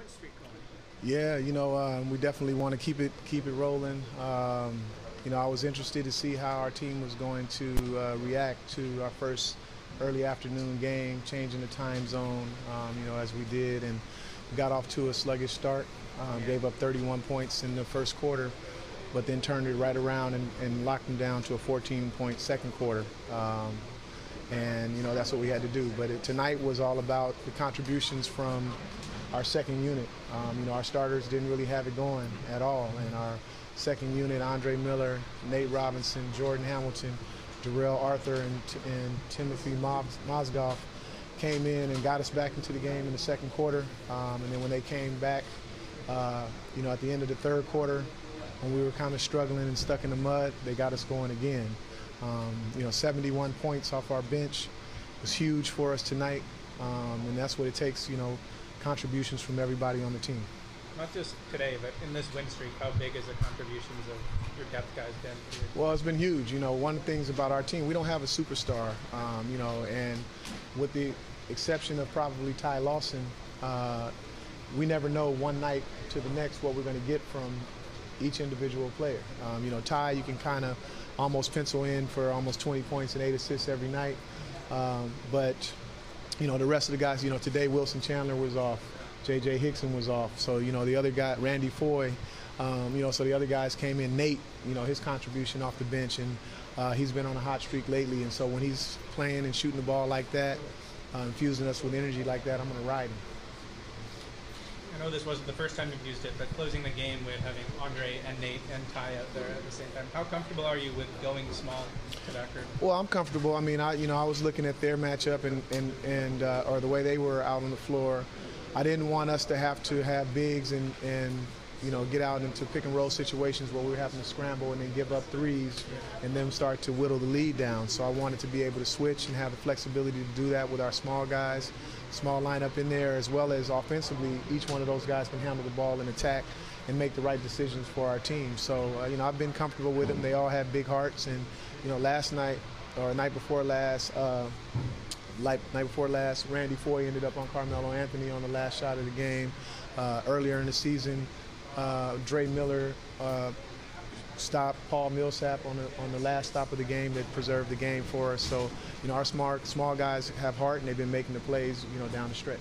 streak going? Yeah, we definitely want to keep it rolling. I was interested to see how our team was going to react to our first early afternoon game, changing the time zone, as we did, and got off to a sluggish start. Gave up 31 points in the first quarter, but then turned it right around and locked them down to a 14-point second quarter. That's what we had to do. But tonight was all about the contributions from our second unit. Our starters didn't really have it going at all, and our second unit, Andre Miller, Nate Robinson, Jordan Hamilton, Darrell Arthur, and Timothy Mozgov came in and got us back into the game in the second quarter. And then when they came back, at the end of the third quarter, when we were kind of struggling and stuck in the mud, they got us going again. 71 points off our bench was huge for us tonight, and that's what it takes, contributions from everybody on the team. Not just today, but in this win streak, how big is the contributions of your depth guys been for you? Well, it's been huge. One of the things about our team, we don't have a superstar, and with the exception of probably Ty Lawson, we never know one night to the next what we're going to get from each individual player. Ty, you can kind of almost pencil in for almost 20 points and 8 assists every night. But the rest of the guys, today Wilson Chandler was off. J.J. Hickson was off. So, the other guy, Randy Foy, so the other guys came in. Nate, his contribution off the bench, and he's been on a hot streak lately. And so when he's playing and shooting the ball like that, infusing us with energy like that, I'm going to ride him. I know this wasn't the first time you've used it, but closing the game with having Andre and Nate and Ty out there at the same time, how comfortable are you with going small to that group? Well, I'm comfortable. I mean, I was looking at their matchup and or the way they were out on the floor. I didn't want us to have bigs and get out into pick and roll situations where we were having to scramble and then give up threes and then start to whittle the lead down. So I wanted to be able to switch and have the flexibility to do that with our small guys, small lineup in there, as well as offensively. Each one of those guys can handle the ball and attack and make the right decisions for our team. So, I've been comfortable with them. They all have big hearts. And, last night or night before last, Randy Foy ended up on Carmelo Anthony on the last shot of the game. Earlier in the season, Dre Miller stopped Paul Millsap on the last stop of the game that preserved the game for us. So, our small guys have heart, and they've been making the plays, down the stretch.